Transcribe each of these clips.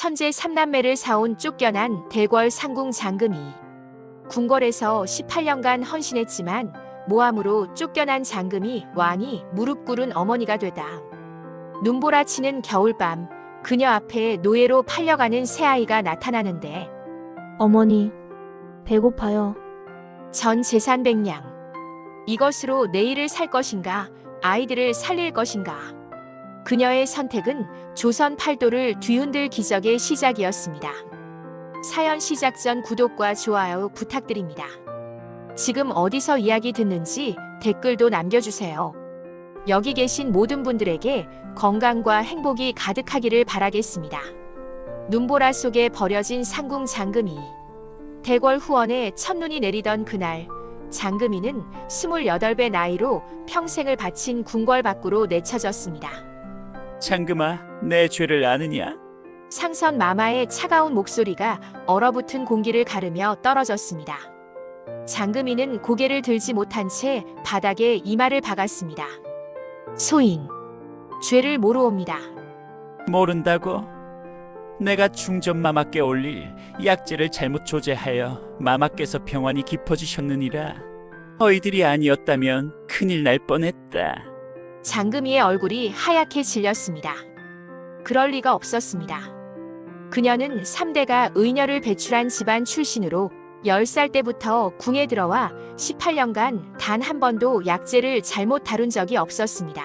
천재 삼남매를 사온 쫓겨난 대궐 상궁 장금이. 궁궐에서 18년간 헌신했지만 모함으로 쫓겨난 장금이 왕이 무릎 꿇은 어머니가 되다. 눈보라치는 겨울밤, 그녀 앞에 노예로 팔려가는 새아이가 나타나는데 어머니, 배고파요. 전 재산 백냥. 이것으로 내일을 살 것인가, 아이들을 살릴 것인가. 그녀의 선택은 조선 팔도를 뒤흔들 기적의 시작이었습니다. 사연 시작 전 구독과 좋아요 부탁드립니다. 지금 어디서 이야기 듣는지 댓글도 남겨주세요. 여기 계신 모든 분들에게 건강과 행복이 가득하기를 바라겠습니다. 눈보라 속에 버려진 상궁 장금이. 대궐 후원에 첫눈이 내리던 그날, 장금이는 28배 나이로 평생을 바친 궁궐 밖으로 내쳐졌습니다. 장금아, 내 죄를 아느냐? 상선 마마의 차가운 목소리가 얼어붙은 공기를 가르며 떨어졌습니다. 장금이는 고개를 들지 못한 채 바닥에 이마를 박았습니다. 소인, 죄를 모르옵니다. 모른다고? 내가 중전 마마께 올릴 약재를 잘못 조제하여 마마께서 병환이 깊어지셨느니라. 너희들이 아니었다면 큰일 날 뻔했다. 장금이의 얼굴이 하얗게 질렸습니다. 그럴 리가 없었습니다. 그녀는 3대가 의녀를 배출한 집안 출신으로 10살 때부터 궁에 들어와 18년간 단 한 번도 약재를 잘못 다룬 적이 없었습니다.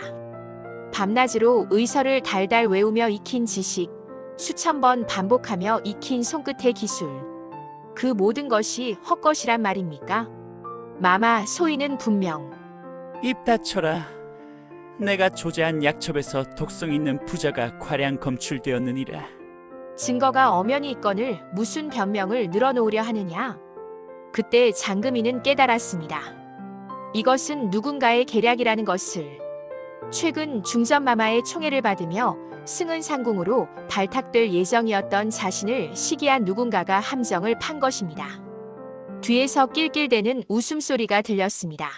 밤낮으로 의서를 달달 외우며 익힌 지식, 수천 번 반복하며 익힌 손끝의 기술. 그 모든 것이 헛것이란 말입니까? 마마 소인은 분명 입 닫혀라. 내가 조제한 약첩에서 독성 있는 부자가 과량 검출되었느니라. 증거가 엄연히 있거늘 무슨 변명을 늘어놓으려 하느냐? 그때 장금이는 깨달았습니다. 이것은 누군가의 계략이라는 것을. 최근 중전마마의 총애를 받으며 승은 상궁으로 발탁될 예정이었던 자신을 시기한 누군가가 함정을 판 것입니다. 뒤에서 낄낄대는 웃음소리가 들렸습니다.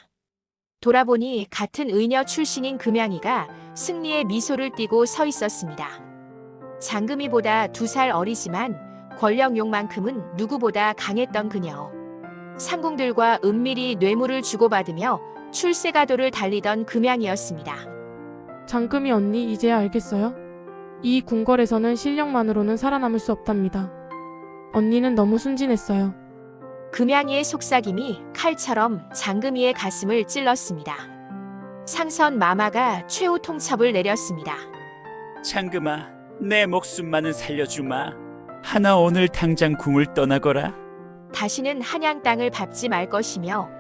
돌아보니 같은 의녀 출신인 금양이가 승리의 미소를 띠고 서 있었습니다. 장금이보다 2살 어리지만 권력욕만큼은 누구보다 강했던 그녀. 상궁들과 은밀히 뇌물을 주고받으며 출세가도를 달리던 금양이었습니다. 장금이 언니 이제야 알겠어요? 이 궁궐에서는 실력만으로는 살아남을 수 없답니다. 언니는 너무 순진했어요. 금양이의 속삭임이 칼처럼 장금이의 가슴을 찔렀습니다. 상선 마마가 최후 통첩을 내렸습니다. 장금아, 내 목숨만은 살려주마. 하나 오늘 당장 궁을 떠나거라. 다시는 한양 땅을 밟지 말 것이며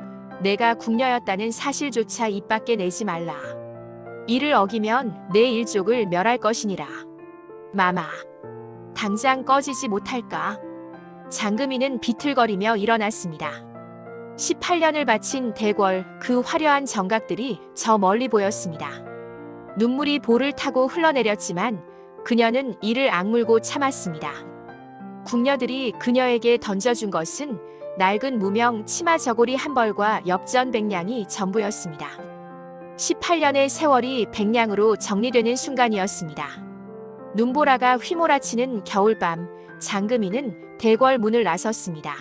내가 궁녀였다는 사실조차 입 밖에 내지 말라. 이를 어기면 내 일족을 멸할 것이니라. 마마, 당장 꺼지지 못할까? 장금이는 비틀거리며 일어났습니다. 18년을 바친 대궐, 그 화려한 정각들이 저 멀리 보였습니다. 눈물이 볼을 타고 흘러내렸지만 그녀는 이를 악물고 참았습니다. 궁녀들이 그녀에게 던져준 것은 낡은 무명 치마 저고리 한 벌과 엽전 백냥이 전부였습니다. 18년의 세월이 백냥으로 정리되는 순간이었습니다. 눈보라가 휘몰아치는 겨울밤, 장금이는 대궐 문을 나섰습니다.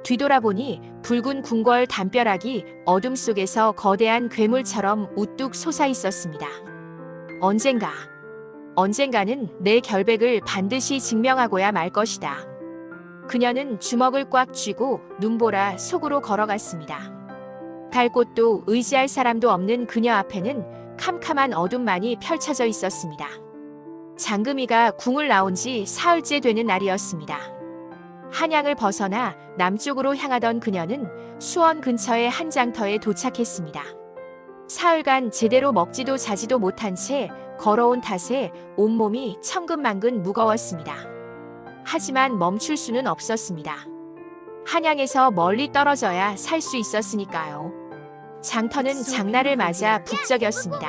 뒤돌아보니 붉은 궁궐 담벼락이 어둠 속에서 거대한 괴물처럼 우뚝 솟아 있었습니다. 언젠가는 내 결백을 반드시 증명하고야 말 것이다. 그녀는 주먹을 꽉 쥐고 눈보라 속으로 걸어갔습니다. 갈 곳도 의지할 사람도 없는 그녀 앞에는 캄캄한 어둠만이 펼쳐져 있었습니다. 장금이가 궁을 나온 지 사흘째 되는 날이었습니다. 한양을 벗어나 남쪽으로 향하던 그녀는 수원 근처의 한 장터에 도착했습니다. 사흘간 제대로 먹지도 자지도 못한 채 걸어온 탓에 온몸이 천근만근 무거웠습니다. 하지만 멈출 수는 없었습니다. 한양에서 멀리 떨어져야 살 수 있었으니까요. 장터는 장날을 맞아 북적였습니다.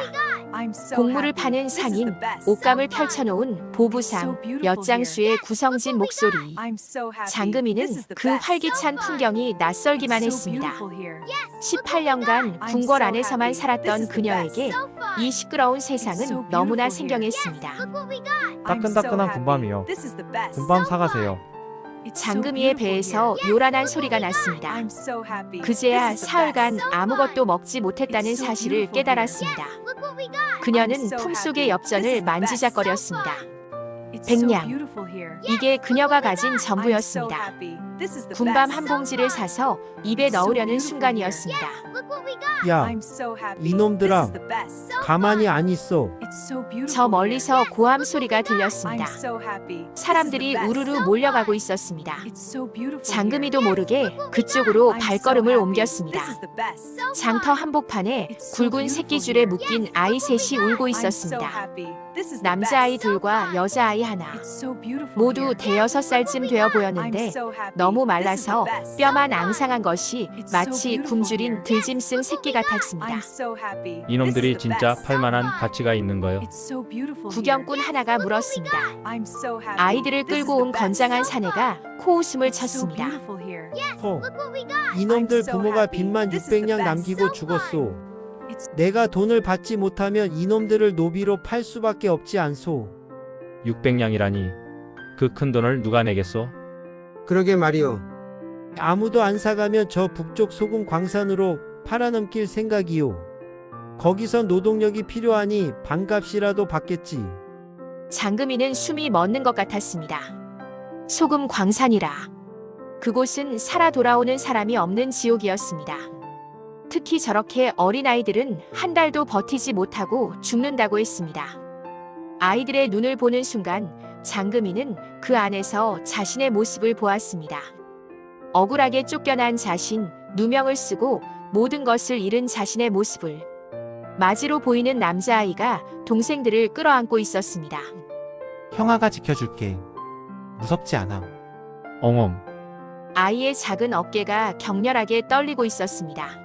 곡물을 파는 상인, 옷감을 펼쳐놓은 보부상, 엿장수의 구성진 목소리. 장금이는 그 활기찬 풍경이 낯설기만 했습니다. 18년간 궁궐 안에서만 살았던 그녀에게 이 시끄러운 세상은 너무나 생경했습니다. 따끈따끈한 군밤이요. 군밤 사가세요. 장금이의 배에서 요란한 소리가 났습니다. 그제야 사흘간 아무것도 먹지 못했다는 사실을 깨달았습니다. 그녀는 품속의 엽전을 만지작거렸습니다. 백냥. 이게 그녀가 가진 전부였습니다. 군밤 한 봉지를 사서 입에 넣으려는 순간이었습니다. 야, 이놈들아, 가만히 안 있어. 저 멀리서 고함 소리가 들렸습니다. 사람들이 우르르 몰려가고 있었습니다. 장금이도 모르게 그쪽으로 발걸음을 옮겼습니다. 장터 한복판에 굵은 새끼줄에 묶인 아이 셋이 울고 있었습니다. 남자아이 둘과 여자아이 하나. 모두 대여섯 살쯤 되어 보였는데 너무 말라서 뼈만 앙상한 것이 마치 굶주린 들짐승 새끼 같았습니다. 이놈들이 진짜 팔만한 가치가 있는 거요. 구경꾼 하나가 물었습니다. 아이들을 끌고 온 건장한 사내가 코웃음을 쳤습니다. 이놈들 부모가 빚만 600냥 남기고 죽었소. 내가 돈을 받지 못하면 이놈들을 노비로 팔 수밖에 없지 않소. 600냥이라니. 그 큰 돈을 누가 내겠소? 그러게 말이오. 아무도 안 사가면 저 북쪽 소금 광산으로 팔아넘길 생각이오. 거기선 노동력이 필요하니 반값이라도 받겠지. 장금이는 숨이 멎는 것 같았습니다. 소금 광산이라. 그곳은 살아 돌아오는 사람이 없는 지옥이었습니다. 특히 저렇게 어린아이들은 한 달도 버티지 못하고 죽는다고 했습니다. 아이들의 눈을 보는 순간 장금이는 그 안에서 자신의 모습을 보았습니다. 억울하게 쫓겨난 자신, 누명을 쓰고 모든 것을 잃은 자신의 모습을. 마지로 보이는 남자아이가 동생들을 끌어안고 있었습니다. 형아가 지켜줄게. 무섭지 않아. 엉엉. 아이의 작은 어깨가 격렬하게 떨리고 있었습니다.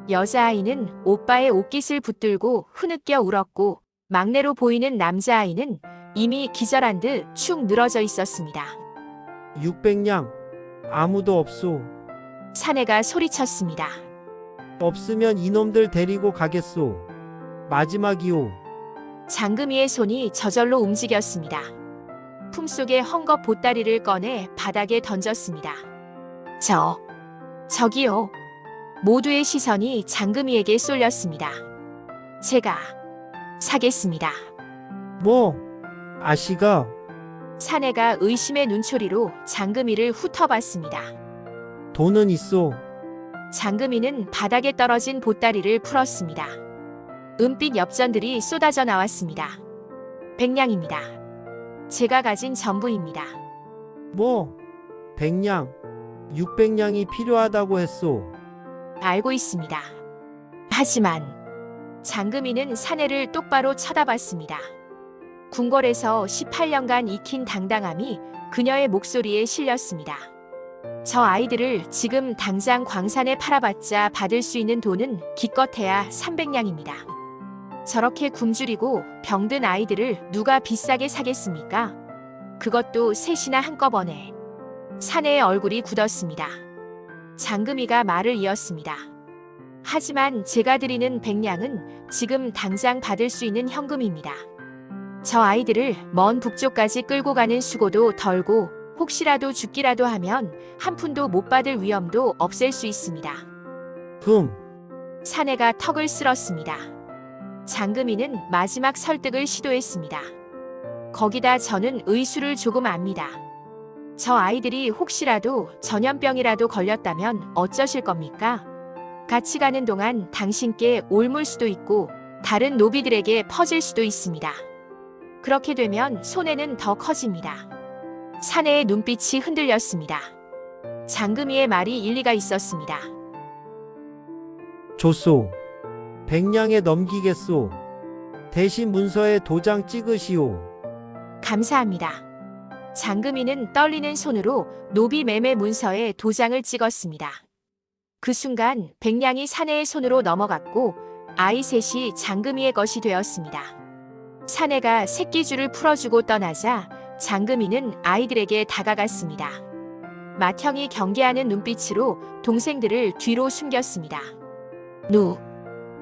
여자아이는 오빠의 옷깃을 붙들고 흐느껴 울었고 막내로 보이는 남자아이는 이미 기절한 듯 축 늘어져 있었습니다. 600냥 아무도 없소. 사내가 소리쳤습니다. 없으면 이놈들 데리고 가겠소. 마지막이오. 장금이의 손이 저절로 움직였습니다. 품속의 헝겊 보따리를 꺼내 바닥에 던졌습니다. 저기요. 모두의 시선이 장금이에게 쏠렸습니다. 제가 사겠습니다. 뭐? 아씨가? 사내가 의심의 눈초리로 장금이를 훑어봤습니다. 돈은 있소. 장금이는 바닥에 떨어진 보따리를 풀었습니다. 은빛 엽전들이 쏟아져 나왔습니다. 백냥입니다. 제가 가진 전부입니다. 뭐? 100냥, 600냥이 필요하다고 했소. 알고 있습니다. 하지만 장금이는 사내를 똑바로 쳐다봤습니다. 궁궐에서 18년간 익힌 당당함이 그녀의 목소리에 실렸습니다. 저 아이들을 지금 당장 광산에 팔아봤자 받을 수 있는 돈은 기껏해야 300냥입니다. 저렇게 굶주리고 병든 아이들을 누가 비싸게 사겠습니까? 그것도 셋이나 한꺼번에. 사내의 얼굴이 굳었습니다. 장금이가 말을 이었습니다. 하지만 제가 드리는 100냥은 지금 당장 받을 수 있는 현금입니다. 저 아이들을 먼 북쪽까지 끌고 가는 수고도 덜고 혹시라도 죽기라도 하면 한 푼도 못 받을 위험도 없앨 수 있습니다. 사내가 턱을 쓸었습니다. 장금이는 마지막 설득을 시도했습니다. 거기다 저는 의술을 조금 압니다. 저 아이들이 혹시라도 전염병이라도 걸렸다면 어쩌실 겁니까? 같이 가는 동안 당신께 옮을 수도 있고 다른 노비들에게 퍼질 수도 있습니다. 그렇게 되면 손해는 더 커집니다. 사내의 눈빛이 흔들렸습니다. 장금이의 말이 일리가 있었습니다. 줬소. 100냥에 넘기겠소. 대신 문서에 도장 찍으시오. 감사합니다. 장금이는 떨리는 손으로 노비 매매 문서에 도장을 찍었습니다. 그 순간 100냥이 사내의 손으로 넘어갔고 아이 셋이 장금이의 것이 되었습니다. 사내가 새끼줄을 풀어주고 떠나자 장금이는 아이들에게 다가갔습니다. 맏형이 경계하는 눈빛으로 동생들을 뒤로 숨겼습니다.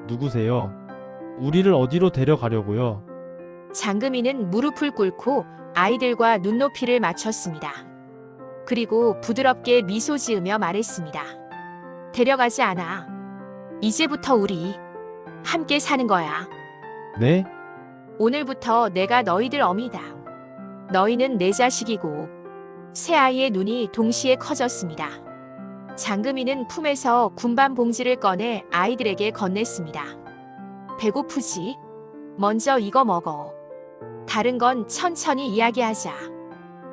누구세요? 우리를 어디로 데려가려고요? 장금이는 무릎을 꿇고 아이들과 눈높이를 맞췄습니다. 그리고 부드럽게 미소 지으며 말했습니다. 데려가지 않아. 이제부터 우리 함께 사는 거야. 네? 오늘부터 내가 너희들 어미다. 너희는 내 자식이고. 새 아이의 눈이 동시에 커졌습니다. 장금이는 품에서 군밤 봉지를 꺼내 아이들에게 건넸습니다. 배고프지? 먼저 이거 먹어. 다른 건 천천히 이야기하자.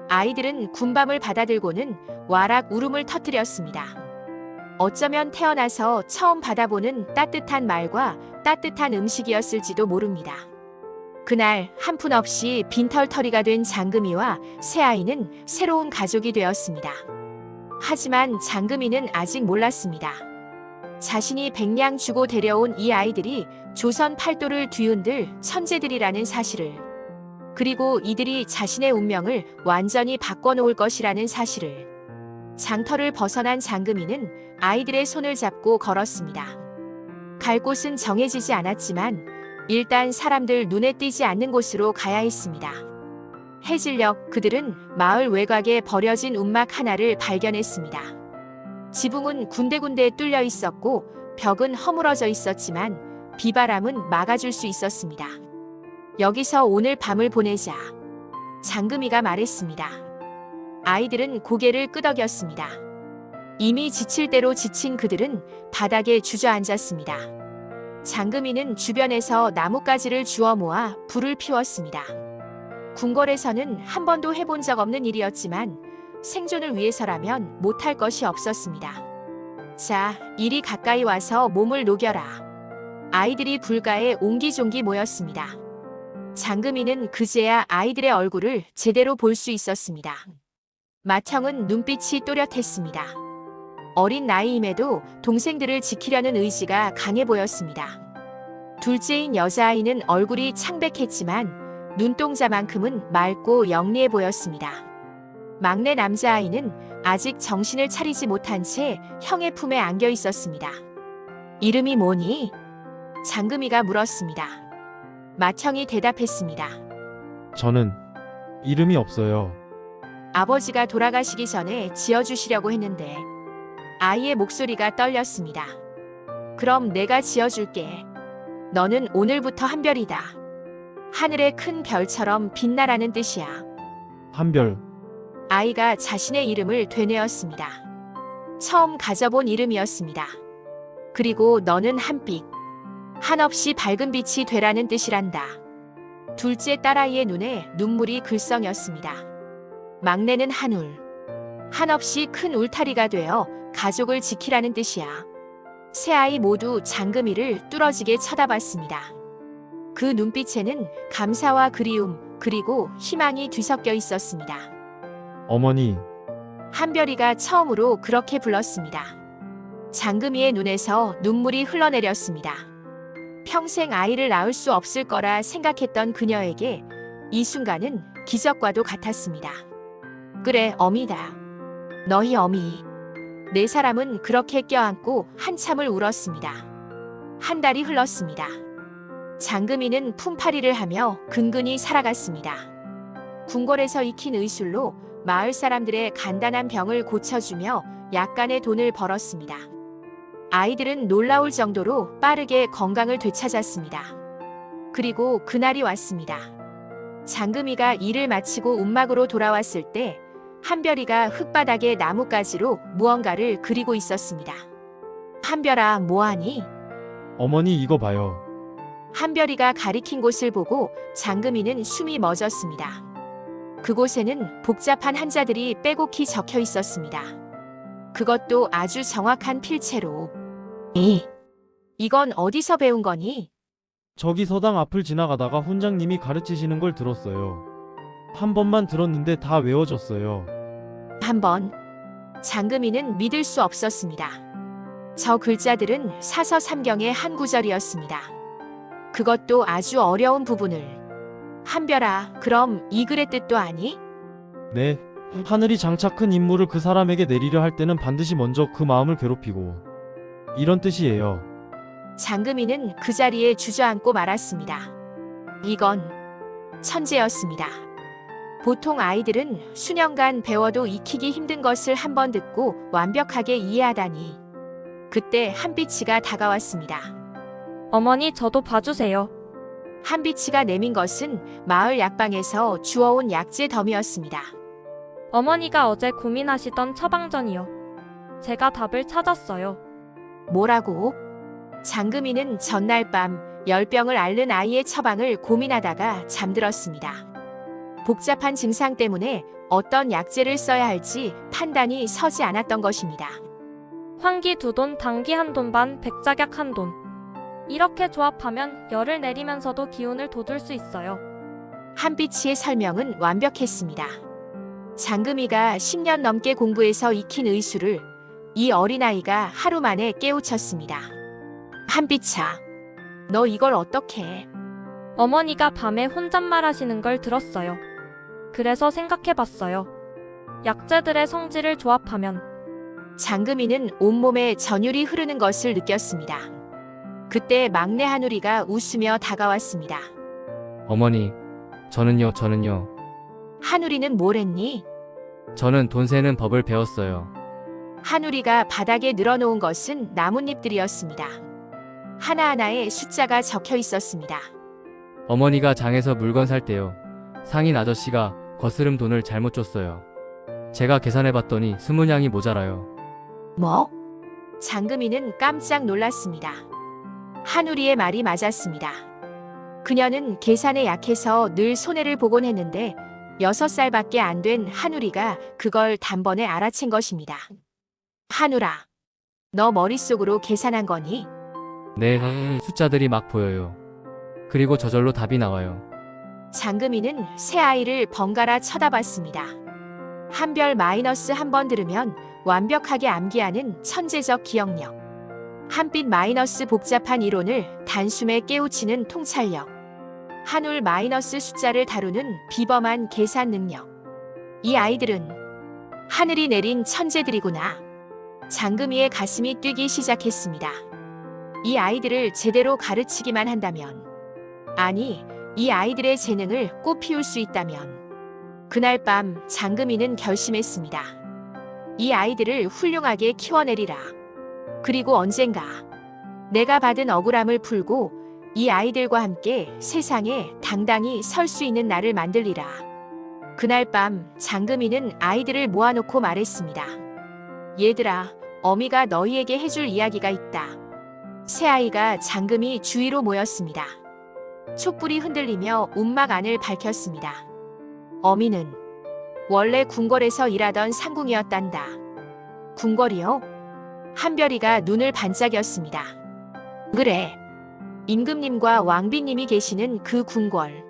아이들은 군밤을 받아들고는 와락 울음을 터뜨렸습니다. 어쩌면 태어나서 처음 받아보는 따뜻한 말과 따뜻한 음식이었을지도 모릅니다. 그날 한푼 없이 빈털터리가 된 장금이와 새아이는 새로운 가족이 되었습니다. 하지만 장금이는 아직 몰랐습니다. 자신이 백냥 주고 데려온 이 아이들이 조선 팔도를 뒤흔들 천재들이라는 사실을, 그리고 이들이 자신의 운명을 완전히 바꿔놓을 것이라는 사실을. 장터를 벗어난 장금이는 아이들의 손을 잡고 걸었습니다. 갈 곳은 정해지지 않았지만 일단 사람들 눈에 띄지 않는 곳으로 가야 했습니다. 해질녘 그들은 마을 외곽에 버려진 움막 하나를 발견했습니다. 지붕은 군데군데 뚫려 있었고 벽은 허물어져 있었지만 비바람은 막아줄 수 있었습니다. 여기서 오늘 밤을 보내자. 장금이가 말했습니다. 아이들은 고개를 끄덕였습니다. 이미 지칠 대로 지친 그들은 바닥에 주저앉았습니다. 장금이는 주변에서 나뭇가지를 주워 모아 불을 피웠습니다. 궁궐에서는 한 번도 해본 적 없는 일이었지만 생존을 위해서라면 못할 것이 없었습니다. 자, 이리 가까이 와서 몸을 녹여라. 아이들이 불가에 옹기종기 모였습니다. 장금이는 그제야 아이들의 얼굴을 제대로 볼 수 있었습니다. 맏형은 눈빛이 또렷했습니다. 어린 나이임에도 동생들을 지키려는 의지가 강해 보였습니다. 둘째인 여자아이는 얼굴이 창백했지만 눈동자만큼은 맑고 영리해 보였습니다. 막내 남자아이는 아직 정신을 차리지 못한 채 형의 품에 안겨 있었습니다. 이름이 뭐니? 장금이가 물었습니다. 맏형이 대답했습니다. 저는 이름이 없어요. 아버지가 돌아가시기 전에 지어주시려고 했는데. 아이의 목소리가 떨렸습니다. 그럼 내가 지어줄게. 너는 오늘부터 한별이다. 하늘의 큰 별처럼 빛나라는 뜻이야. 한별. 아이가 자신의 이름을 되뇌었습니다. 처음 가져본 이름이었습니다. 그리고 너는 한빛, 한없이 밝은 빛이 되라는 뜻이란다. 둘째 딸아이의 눈에 눈물이 글썽였습니다. 막내는 한울, 한없이 큰 울타리가 되어 가족을 지키라는 뜻이야. 세 아이 모두 장금이를 뚫어지게 쳐다봤습니다. 그 눈빛에는 감사와 그리움, 그리고 희망이 뒤섞여 있었습니다. 어머니, 한별이가 처음으로 그렇게 불렀습니다. 장금이의 눈에서 눈물이 흘러내렸습니다. 평생 아이를 낳을 수 없을 거라 생각했던 그녀에게 이 순간은 기적과도 같았습니다. 그래, 어미다. 너희 어미. 네 사람은 그렇게 껴안고 한참을 울었습니다. 한 달이 흘렀습니다. 장금이는 품팔이를 하며 근근히 살아갔습니다. 궁궐에서 익힌 의술로 마을 사람들의 간단한 병을 고쳐주며 약간의 돈을 벌었습니다. 아이들은 놀라울 정도로 빠르게 건강을 되찾았습니다. 그리고 그날이 왔습니다. 장금이가 일을 마치고 움막으로 돌아왔을 때 한별이가 흙바닥에 나뭇가지로 무언가를 그리고 있었습니다. 한별아, 뭐하니? 어머니 이거 봐요. 한별이가 가리킨 곳을 보고 장금이는 숨이 멎었습니다. 그곳에는 복잡한 한자들이 빼곡히 적혀 있었습니다. 그것도 아주 정확한 필체로. 이건 어디서 배운 거니? 저기 서당 앞을 지나가다가 훈장님이 가르치시는 걸 들었어요. 한 번만 들었는데 다 외워졌어요. 한 번. 장금이는 믿을 수 없었습니다. 저 글자들은 사서삼경의 한 구절이었습니다. 그것도 아주 어려운 부분을. 한별아, 그럼 이 글의 뜻도 아니? 네. 하늘이 장차 큰 임무를 그 사람에게 내리려 할 때는 반드시 먼저 그 마음을 괴롭히고 이런 뜻이에요. 장금이는 그 자리에 주저앉고 말았습니다. 이건 천재였습니다. 보통 아이들은 수년간 배워도 익히기 힘든 것을 한 번 듣고 완벽하게 이해하다니. 그때 한빛이가 다가왔습니다. 어머니, 저도 봐주세요. 한빛이가 내민 것은 마을 약방에서 주워온 약재 덤이었습니다. 어머니가 어제 고민하시던 처방전이요. 제가 답을 찾았어요. 뭐라고? 장금이는 전날 밤 열병을 앓는 아이의 처방을 고민하다가 잠들었습니다. 복잡한 증상 때문에 어떤 약재를 써야 할지 판단이 서지 않았던 것입니다. 환기 2돈, 당기 1돈 반, 백작약 1돈. 이렇게 조합하면 열을 내리면서도 기운을 돋울 수 있어요. 한빛이의 설명은 완벽했습니다. 장금이가 10년 넘게 공부해서 익힌 의술을 이 어린아이가 하루 만에 깨우쳤습니다. 한빛아, 너 이걸 어떻게 해? 어머니가 밤에 혼잣말 하시는 걸 들었어요. 그래서 생각해봤어요. 약재들의 성질을 조합하면. 장금이는 온몸에 전율이 흐르는 것을 느꼈습니다. 그때 막내 한우리가 웃으며 다가왔습니다. 어머니, 저는요. 한우리는 뭘 했니? 저는 돈 세는 법을 배웠어요. 한우리가 바닥에 늘어놓은 것은 나뭇잎들이었습니다. 하나하나에 숫자가 적혀 있었습니다. 어머니가 장에서 물건 살 때요. 상인 아저씨가 거스름 돈을 잘못 줬어요. 제가 계산해봤더니 20냥이 모자라요. 뭐? 장금이는 깜짝 놀랐습니다. 한우리의 말이 맞았습니다. 그녀는 계산에 약해서 늘 손해를 보곤 했는데 6살밖에 안 된 한우리가 그걸 단번에 알아챈 것입니다. 한우라, 너 머릿속으로 계산한 거니? 네, 숫자들이 막 보여요. 그리고 저절로 답이 나와요. 장금이는 새 아이를 번갈아 쳐다봤습니다. 한별 마이너스 한 번 들으면 완벽하게 암기하는 천재적 기억력. 한빛 마이너스 복잡한 이론을 단숨에 깨우치는 통찰력. 한울 마이너스 숫자를 다루는 비범한 계산 능력. 이 아이들은 하늘이 내린 천재들이구나. 장금이의 가슴이 뛰기 시작했습니다. 이 아이들을 제대로 가르치기만 한다면, 아니, 이 아이들의 재능을 꽃피울 수 있다면. 그날 밤 장금이는 결심했습니다. 이 아이들을 훌륭하게 키워내리라. 그리고 언젠가 내가 받은 억울함을 풀고 이 아이들과 함께 세상에 당당히 설 수 있는 날을 만들리라. 그날 밤 장금이는 아이들을 모아놓고 말했습니다. 얘들아, 어미가 너희에게 해줄 이야기가 있다. 새 아이가 장금이 주위로 모였습니다. 촛불이 흔들리며 움막 안을 밝혔습니다. 어미는 원래 궁궐에서 일하던 상궁이었단다. 궁궐이요? 한별이가 눈을 반짝였습니다. 그래. 임금님과 왕비님이 계시는 그 궁궐.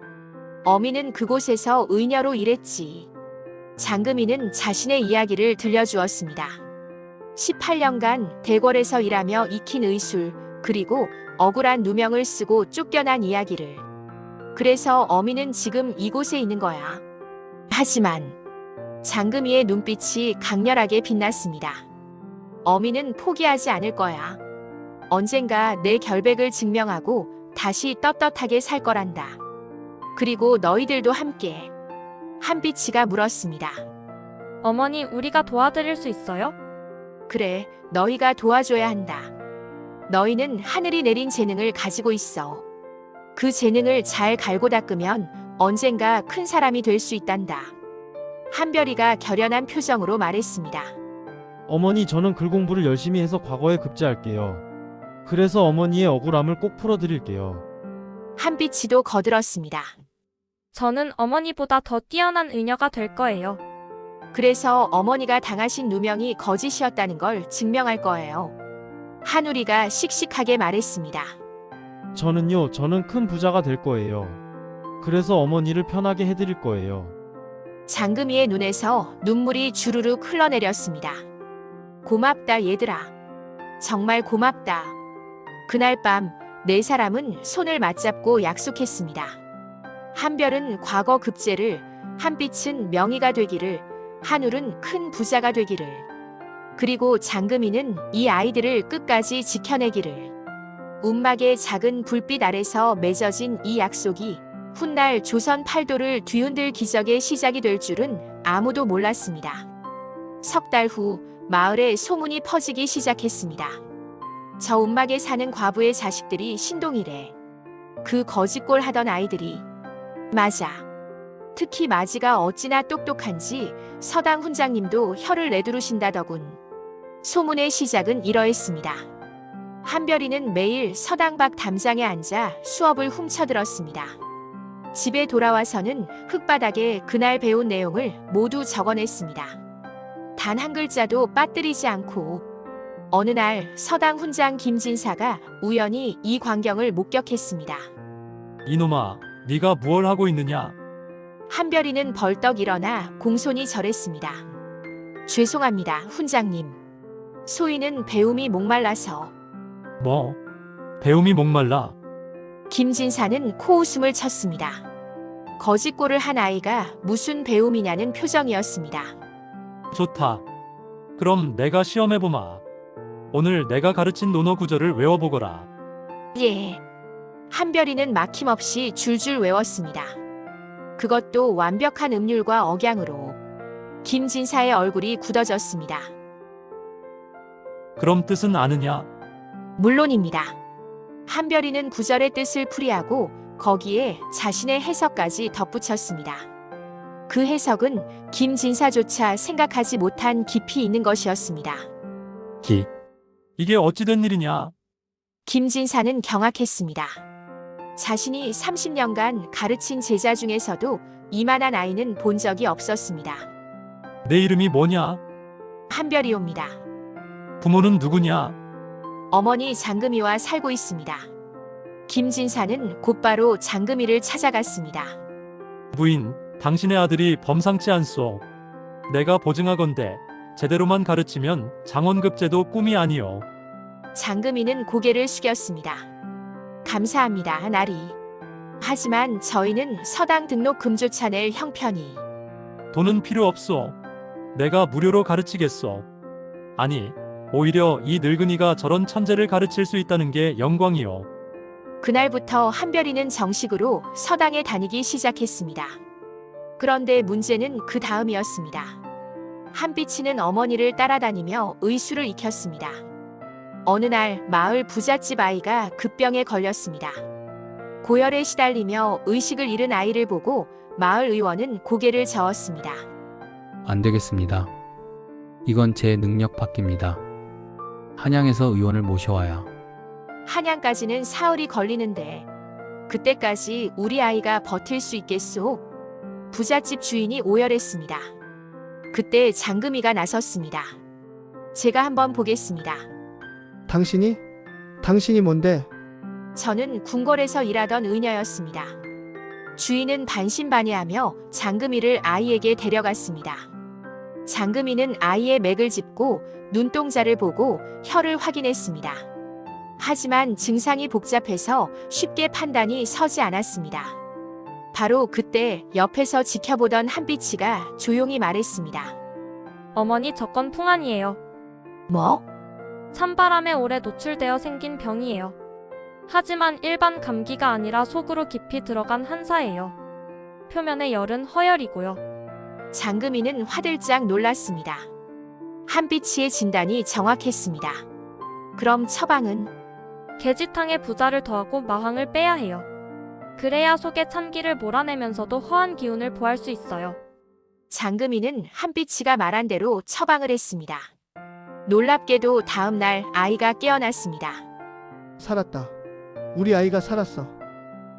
어미는 그곳에서 의녀로 일했지. 장금이는 자신의 이야기를 들려주었습니다. 18년간 대궐에서 일하며 익힌 의술, 그리고 억울한 누명을 쓰고 쫓겨난 이야기를. 그래서 어미는 지금 이곳에 있는 거야. 하지만 장금이의 눈빛이 강렬하게 빛났습니다. 어미는 포기하지 않을 거야. 언젠가 내 결백을 증명하고 다시 떳떳하게 살 거란다. 그리고 너희들도 함께. 한빛이가 물었습니다. 어머니, 우리가 도와드릴 수 있어요? 그래, 너희가 도와줘야 한다. 너희는 하늘이 내린 재능을 가지고 있어. 그 재능을 잘 갈고 닦으면 언젠가 큰 사람이 될 수 있단다. 한별이가 결연한 표정으로 말했습니다. 어머니, 저는 글 공부를 열심히 해서 과거에 급제할게요. 그래서 어머니의 억울함을 꼭 풀어드릴게요. 한빛이도 거들었습니다. 저는 어머니보다 더 뛰어난 의녀가 될 거예요. 그래서 어머니가 당하신 누명이 거짓이었다는 걸 증명할 거예요. 한우리가 씩씩하게 말했습니다. 저는 큰 부자가 될 거예요. 그래서 어머니를 편하게 해드릴 거예요. 장금이의 눈에서 눈물이 주르륵 흘러내렸습니다. 고맙다 얘들아. 정말 고맙다. 그날 밤 네 사람은 손을 맞잡고 약속했습니다. 한별은 과거 급제를, 한빛은 명의가 되기를, 한울은 큰 부자가 되기를, 그리고 장금이는 이 아이들을 끝까지 지켜내기를. 움막의 작은 불빛 아래서 맺어진 이 약속이 훗날 조선 팔도를 뒤흔들 기적의 시작이 될 줄은 아무도 몰랐습니다. 석 달 후 마을에 소문이 퍼지기 시작했습니다. 저 움막에 사는 과부의 자식들이 신동이래. 그 거짓골 하던 아이들이. 맞아. 특히 마지가 어찌나 똑똑한지 서당 훈장님도 혀를 내두르신다더군. 소문의 시작은 이러했습니다. 한별이는 매일 서당 밖 담장에 앉아 수업을 훔쳐들었습니다. 집에 돌아와서는 흙바닥에 그날 배운 내용을 모두 적어냈습니다. 단 한 글자도 빠뜨리지 않고. 어느 날 서당 훈장 김진사가 우연히 이 광경을 목격했습니다. 이놈아, 네가 무얼 하고 있느냐? 한별이는 벌떡 일어나 공손히 절했습니다. 죄송합니다, 훈장님. 소인은 배움이 목말라서. 뭐? 배움이 목말라? 김진사는 코웃음을 쳤습니다. 거짓골을 한 아이가 무슨 배움이냐는 표정이었습니다. 좋다. 그럼 내가 시험해보마. 오늘 내가 가르친 논어 구절을 외워보거라. 예. 한별이는 막힘없이 줄줄 외웠습니다. 그것도 완벽한 음률과 억양으로. 김진사의 얼굴이 굳어졌습니다. 그럼 뜻은 아느냐? 물론입니다. 한별이는 구절의 뜻을 풀이하고 거기에 자신의 해석까지 덧붙였습니다. 그 해석은 김진사조차 생각하지 못한 깊이 있는 것이었습니다. 이게 어찌 된 일이냐? 김진사는 경악했습니다. 자신이 30년간 가르친 제자 중에서도 이만한 아이는 본 적이 없었습니다. 내 이름이 뭐냐? 한별이옵니다. 부모는 누구냐? 어머니 장금이와 살고 있습니다. 김진사는 곧바로 장금이를 찾아갔습니다. 부인, 당신의 아들이 범상치 않소. 내가 보증하건대 제대로만 가르치면 장원급제도 꿈이 아니오. 장금이는 고개를 숙였습니다. 감사합니다, 나리. 하지만 저희는 서당 등록금조차 낼 형편이. 돈은 필요 없소. 내가 무료로 가르치겠소. 아니, 오히려 이 늙은이가 저런 천재를 가르칠 수 있다는 게 영광이오. 그날부터 한별이는 정식으로 서당에 다니기 시작했습니다. 그런데 문제는 그 다음이었습니다. 한빛이는 어머니를 따라다니며 의수를 익혔습니다. 어느 날 마을 부잣집 아이가 급병에 걸렸습니다. 고열에 시달리며 의식을 잃은 아이를 보고 마을 의원은 고개를 저었습니다. 안 되겠습니다. 이건 제 능력 밖입니다. 한양에서 의원을 모셔와야. 한양까지는 사흘이 걸리는데 그때까지 우리 아이가 버틸 수 있겠소? 부잣집 주인이 오열했습니다. 그때 장금이가 나섰습니다. 제가 한번 보겠습니다. 당신이 뭔데? 저는 궁궐에서 일하던 의녀였습니다. 주인은 반신반의하며 장금이를 아이에게 데려갔습니다. 장금이는 아이의 맥을 짚고 눈동자를 보고 혀를 확인했습니다. 하지만 증상이 복잡해서 쉽게 판단이 서지 않았습니다. 바로 그때 옆에서 지켜보던 한빛이가 조용히 말했습니다. 어머니, 저 건 풍한이에요. 뭐? 찬바람에 오래 노출되어 생긴 병이에요. 하지만 일반 감기가 아니라 속으로 깊이 들어간 한사예요. 표면의 열은 허열이고요. 장금이는 화들짝 놀랐습니다. 한빛이의 진단이 정확했습니다. 그럼 처방은? 계지탕에 부자를 더하고 마황을 빼야 해요. 그래야 속에 찬 기를 몰아내면서도 허한 기운을 보할 수 있어요. 장금이는 한빛이가 말한 대로 처방을 했습니다. 놀랍게도 다음 날 아이가 깨어났습니다. 살았다. 우리 아이가 살았어.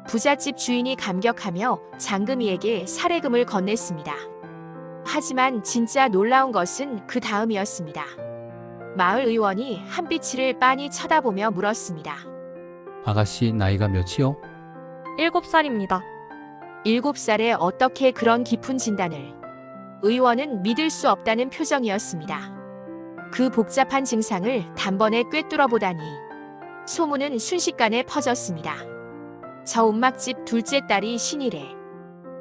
부잣집 주인이 감격하며 장금이에게 사례금을 건넸습니다. 하지만 진짜 놀라운 것은 그 다음이었습니다. 마을 의원이 한빛이를 빤히 쳐다보며 물었습니다. 아가씨 나이가 몇이요? 7살입니다. 7살에 어떻게 그런 깊은 진단을? 의원은 믿을 수 없다는 표정이었습니다. 그 복잡한 증상을 단번에 꿰뚫어 보다니 소문은 순식간에 퍼졌습니다. 저 움막집 둘째 딸이 신이래.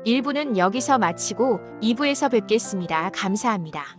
1부는 여기서 마치고 2부에서 뵙겠습니다. 감사합니다.